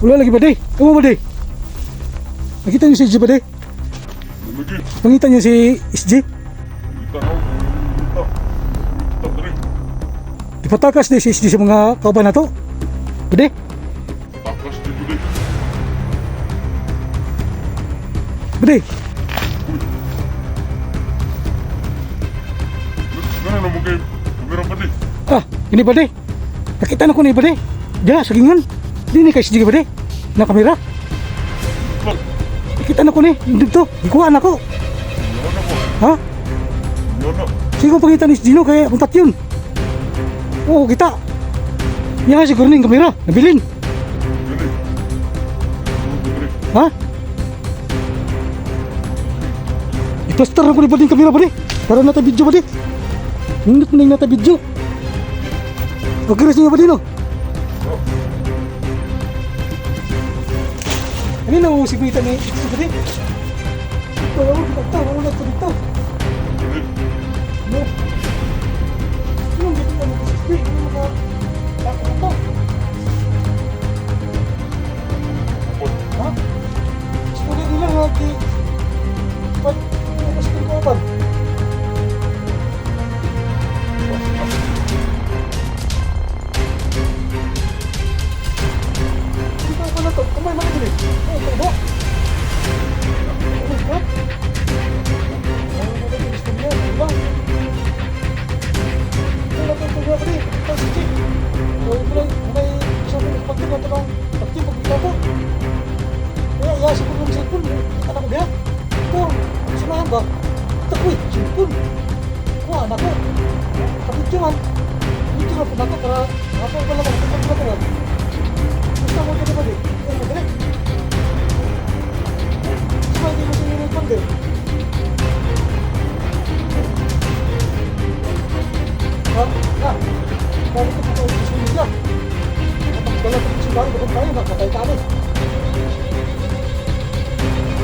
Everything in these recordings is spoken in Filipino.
Wala lagi ba day? Kamu ba day? Nakita niyo si SG ba day? Lagi. Nakita niyo si SG? Kita na. Kita diri. Ipatakas day si SG sa mga kauban na to. Ba day? Takas dito di. Ba day? Gana na mo kay kamera pa di. Ah, ini ba day? Nakita na ko ni ba day? Diya, sagingan. Di ni kay SG ba day? Na kamera? Bak. Nakita na ko ni. Dito, ikuha na ko. Yana ko. Ha? Yana. Sige ko pangitan ni Gino kaya puntat yun. Oo, kita. Yan siguro na yung kamera. Nabilin. Diri. Diri. Ha? I-plaster na ko ni ba din kamera ba di? Para nata video ba di? Nindot na yung nata video. Pagkiris niyo ba di no? Ano na usipitan ni Itsu ba di? Ito, kita wala na ito dito. Diri. No. Ano ang gito mo kasi speak? Ano mga lako ito? Ha? Story nila nga di... Ba't ano mas ito ba? Dito pa na to. Kumay mga dili. Ay, ito ba? Ano ba? Ano ba ito? Gusto niya? Ano ba? Wala pa ito ba ba di? Ito si Chick. May sabi ng pagkita ito ng pagkita pagkita ko. Kaya yasa ko ng cellphone. Kita na ko diya. Ito, sunahan ba? Ito ko cellphone. Kuha na ko. Kapit man. Video na po na ko para ako pala mga kapit na ko. Gusto mo ito ba di? Ay, madali. Gusto hindi mo sinunod pang di. Ha? Bakit ito po gusto nila? Kapag dala ko sa bahay, bakit tayo nakatay kami?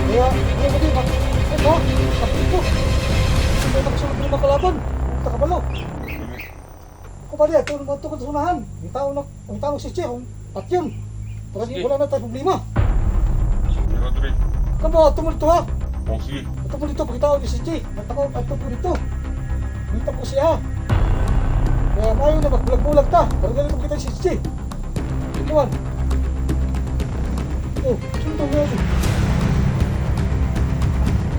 Kaya, ano ba di? Ito, kapit ko. Ito kasunod ko yung makalaban. Ito ka balo. Ako ba di? Ito ko sa unahan. Ang tao si Che, at yun. Para di wala na tayo problema. Kamera diri. Kamu, ito mo dito ha. Oh sige. Ito po dito, pakita ko ni si Che. Ito po dito. Dito po siya. Kaya mayo na magbulag-bulag ta. Para ganito kita si Che. Ituan. Oh, sunod mo yun.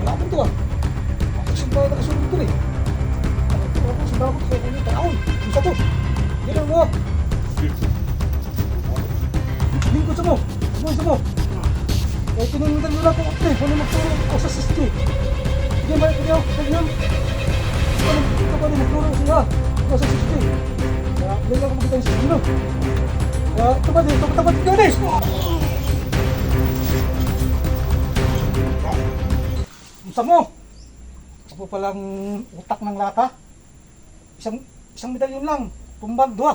Wala po ito ah. Ako simbahan na kasunod ito eh. Ako simbahan ko kaya kanya taon. Isa to. Ganun mo. Sige. Lingkod sa mo. Sa mo. Kaya tinundan mo lang po ako eh. Kung ano magturo ako sa si Che. Hindi ba ito niyo? Ganyan. Ito pa rin magturo siya. Nasa sisi. Kaya, hindi ako makita yung sisi no. Kaya, ito ba din? Ito ba din gawin? Isa mo. Ako palang utak ng lata. Isang medalyon lang. Tumbang, dua.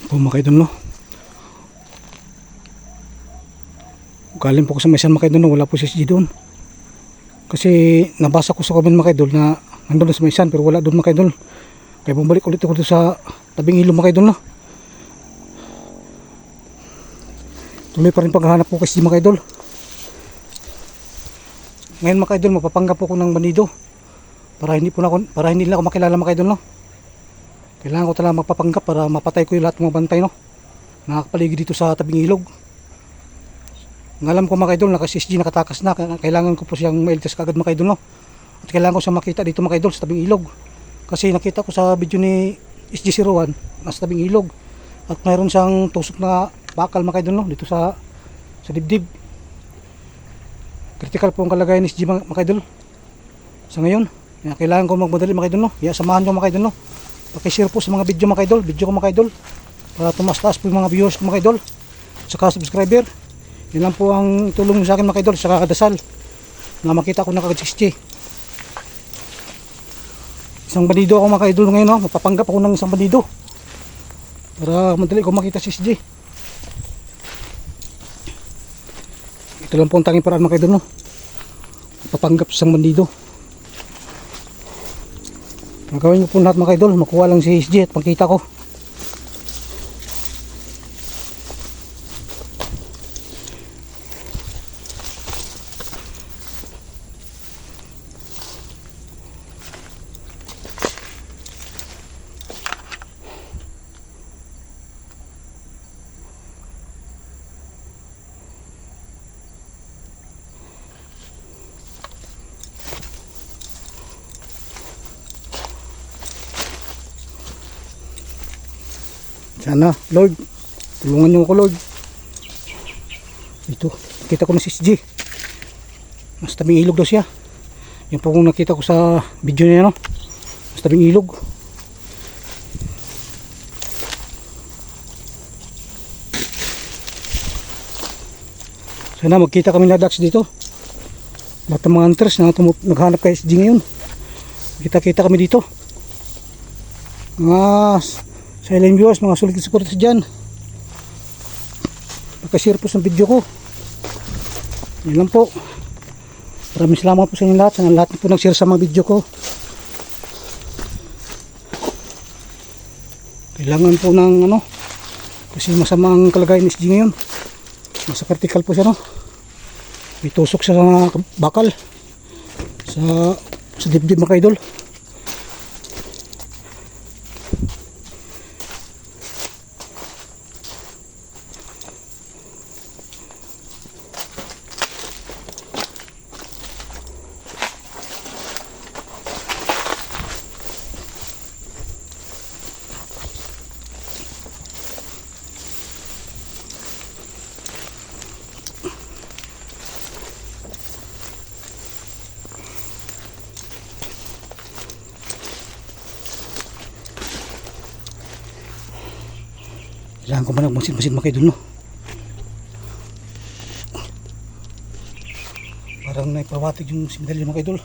Pumakay doon no. Galing po ko sa Maisan mga idol, wala po si SG doon. Kasi nabasa ko sa comment mga idol na nandun na sa Maisan pero wala doon mga idol. Kaya bumalik ulit ako doon sa tabing ilog mga idol. Tuloy pa rin paghahanap ko kay SG mga idol. Ngayon mga idol, mapapanggap po ko ng bandido para hindi nila ako makilala mga idol no. Kailangan ko talaga magpapanggap para mapatay ko yung lahat ng mga bantay no. Nakakapaligid dito sa tabing ilog. Ang alam ko mga idol, si SG nakatakas na. Kailangan ko po siyang mailigtas kagad mga idol no. At kailangan ko siyang makita dito mga idol sa tabing ilog. Kasi nakita ko sa video ni SG01 nasa tabing ilog. At mayroon siyang tusok na bakal mga idol no, dito sa dibdib. Critical po ang kalagayan ni SG mga idol sa ngayon. Kaya kailangan ko magmadali mga idol no. Kaya samahan ko mga idol no. Paki-share po sa mga video mga idol, ko mga idol. Para tumaas-taas po yung mga viewers ko mga idol. Saka subscriber. Yan lang po ang tulong sa akin mga idol, saka kadasal na makita ko na kagad 60. Isang bandido ako mga idol ngayon no? Mapapanggap ako ng isang bandido para madali ko makita si SG. Ito lang po ang tanging paraan mga idol no? Mapapanggap sa isang bandido. Gagawin ko po lahat mga idol, makuha lang si SG at makita ko. Sana, Lord, tulungan niyo ako, Lord. Ito, nakita ko na si SG. Mas tabing ilog daw siya. Yan po kung nakita ko sa video niya, no? Mas tabing ilog. Sana magkita kami na Dax dito. Lahat ng mga hunters na naghanap kay SG ngayon. Kita-kita kami dito. Mga silent viewers, mga sulit supporters dyan, pagka-share po sa video ko. Yan lang po. Maraming salamat po sa inyo lahat. Sa lahat po nag-share sa mga video ko. Kailangan po ng ano, kasi masama ang kalagayan ni SG ngayon. Nasa vertical po siya, no? May tusok sa bakal, sa dibdib mga idol. Kailangan ko ba nagmasid-masid mga idol, no? Parang naipawatig yung simdali mga idol.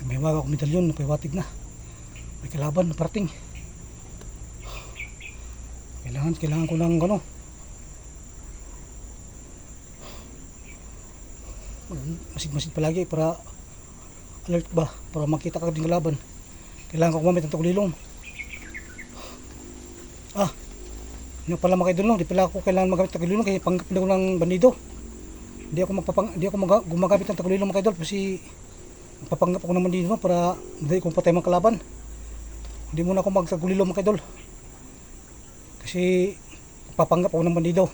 May waga akong medalyon, naipawatig na. May kalaban na parating. Kailangan ko lang ano, masid-masid palagi para alert ba, para makita ka din kalaban. Kailangan ko gumamit ng tagulilong. Yun pala mga idol, no? Di pala ako kailangan magamit ng tagulilong kasi panggap na ko ng bandido. Hindi ako gumagamit ng tagulilong mga idol kasi magpapanggap ako ng bandido, no? Para hindi ko patay mga kalaban. Hindi muna ako magtagulilong mga idol kasi magpapanggap ako ng bandido.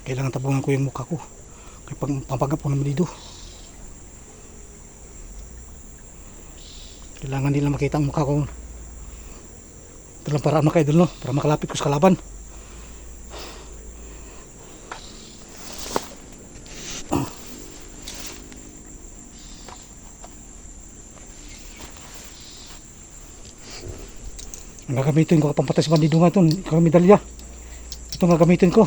Kailangan tabungan ko yung mukha ko kaya pampagap ko naman dito. Kailangan nila makita ang mukha ko. Ito lang para mga idol, no? Para makalapit ko sa kalaban. Ang gagamitin ko kapag patay sa bandido nga ito, ikaw medalya. Ito ang gagamitin ko.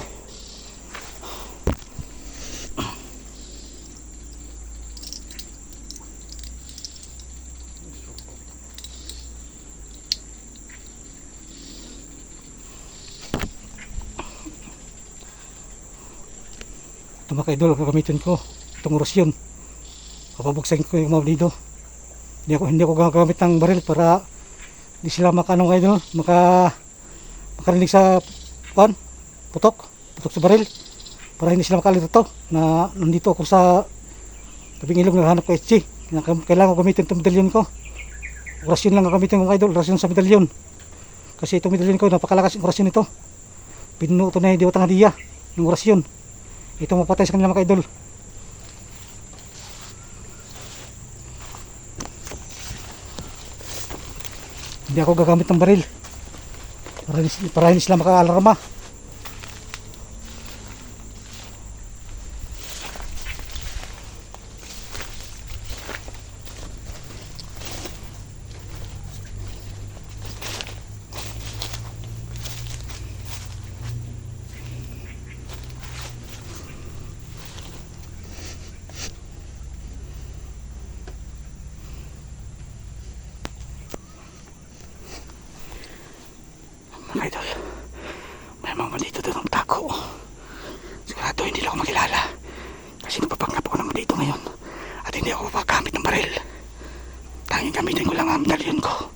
Ito mga idol, gagamitin ko itong orasyon. Papabuksain ko yung mga bandido. Hindi ako gagamit ng baril para hindi sila makanong idol, makarinig sa putok sa baril, para hindi sila makalito na nandito ako sa tabing ilog naghanap ko SG. Kailangan ko gamitin itong medalyon ko. Orasyon lang gagamitin ko mga idol, orasyon sa medalyon. Kasi itong medalyon ko, napakalakas yung orasyon nito. Pinuto na yung diwatang hadiya ng orasyon. Ito mapatay sa kanila mga idol. Hindi ako gagamit ng baril para hindi sila makaalarma. ako. Sigurado hindi lang ako makilala. Kasi napapanggap ako naman dito ngayon. At hindi ako mapagamit ng baril. Tanging gamitin ko lang ang medalyon ko.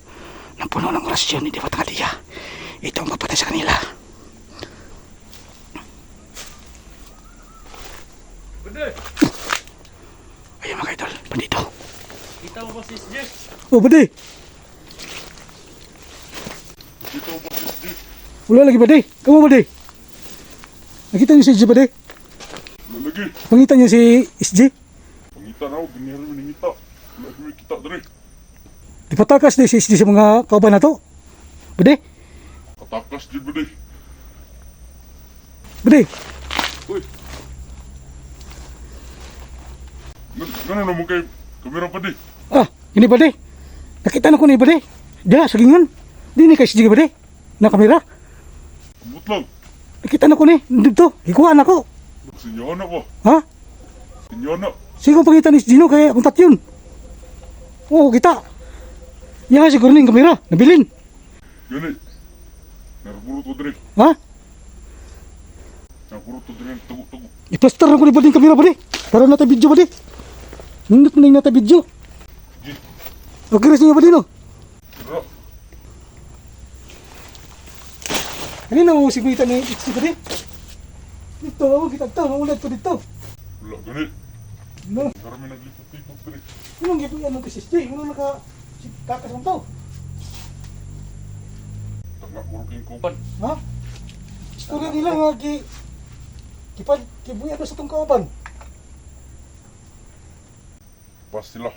Nang puno ng orasyon, hindi Fatangaliya. Ito ang papatay sa kanila. Bade, Ayun mga idol, bandito. kita mo ba si SJ? Oh, bade. Dito ba si SJ? Wala lagi bade. Kamu bade. Nakita niyo si SJ bade? Wala lagi. Pangita niyo si SJ? Pangita na ako, ganyan rin nangita. Wala kami kita dari. Di patakas di si SJ sa mga kauban na to. Bade? Katakas dyan ba di? Bade? Uy. Gano'n naman kay kamera pa di? Ah, ini bade. Nakita na ko ni bade. Diya, sagingan. Di ni kay SJ bade. Na kamera. Abot lang. Nakita na ko ni. Dito. Ikuha na ko. Sinyahan ako. Ha? Sinyahan na. Sige kong pangitan ni Gino kaya akong tatyon. Oo, kita. Yan nga siguro na yung kamera. Nabilin. Yan eh. Narapuro to dari. Ha? Narapuro to dari. Tago-tago. I-plaster na ko ni bading kamera bade. Para nata video bade. Nindot na yung nata video. Di. Okay rin niya bade no? Tira. Kanina mo sigurita ni XT bade. Dito, kita ito. Maulad ko dito. Wala ganit. No. Marami naglipot-lipot dari. Anong gipon yan ng SSD? Ano naka... Kakasang to? Tanga kuruking ko. Ha? Istorya nila nga kibuya na sa itong kauban. Pas sila.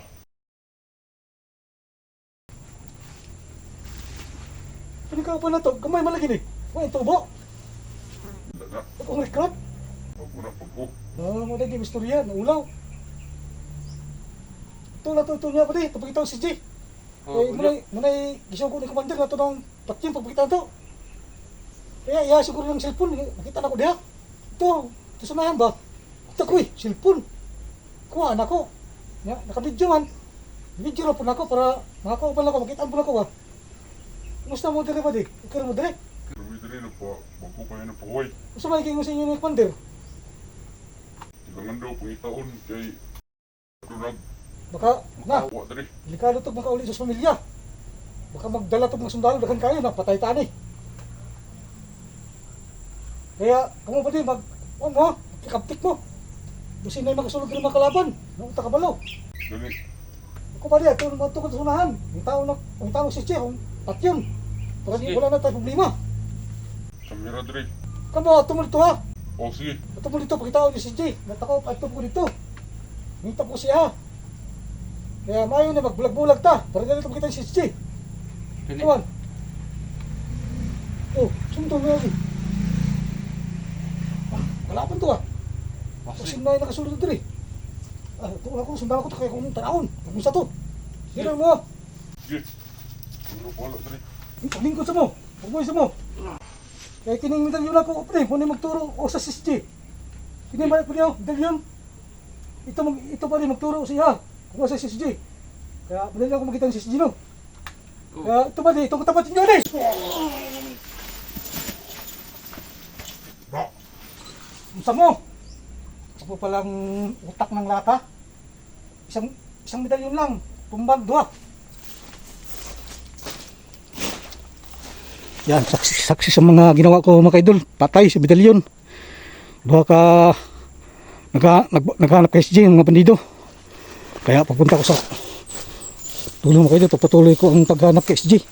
Ano kauban na to? Gamay malagi ni. May tubo. Wala na. Akong rekrut. Ako na pag ko. Mo lagi istorya, naulaw. Ito na to niya pati, tapos si J. Eh, munay gisyo ko ni commander na to ng patyon pagpakita to. Kaya iya siguro ng cellphone, nakita na ko diha. Ito sunahan ba? Ito ko cellphone. Kuha na ko. Ya, naka-video man. Video na po na ako para makakauban ako, makita po na ako ba. Kumusta mo dire ba di? Okay mo dire? Kami dari na pa. Bago kayo na pahuay. Gusto ba mo sa inyo ni commander? Tigangan daw pangitaon kay Runag. Baka na, Kawa dari. delikado to makauli sa pamilya. Baka magdala to mga sundalo daghan kayo na patay tani. Kaya kamo pa din mo, kaptik mo. Busin na yung makasulog ng mga kalaban. Nung takabalo. Gani. Ako pa din, ito naman ito sa unahan. Ang tao si Che, ang patyon. Para di Sige. wala na tayo problema. Kamera dari. Kamo, tumul ito ha. O sige. Tumul ito, pakitao niyo si Che. Natakaw pa ito po dito. Minta po siya. Kaya mayo na magbulag-bulag ta. Para ganito pakita si Che. Tuwan. Oh, sumutong na lagi. Wala pa ito ah. Kasi na yung nakasulod ito eh. Kung ako, sundan ako ito kaya kung tanahon. Kung sa to. Sige mo. Sige. Ano pala dari. Lingkod sa mo. Pagbuhay sa mo. Kaya kining medalyon ako. Pre, kung magturo o sa SSG. Kining balik po niyo. Medalyon. Ito pa rin magturo siya. Kung sa SSG. Kaya madali ako makita ng SSG no. Kaya ito pa rin. Itong katapat niyo rin. Ba. Sa mo. Ito po palang utak ng lata. Isang medalyon lang. Tumbang, dua. Yan, saksi sa mga ginawa ko mga idol. Patay sa medalyon. Dua ka naghanap kay SJ ng mga bandido. Kaya papunta ko sa tulong mga idol. Pagpatuloy ko ang paghanap kay SJ.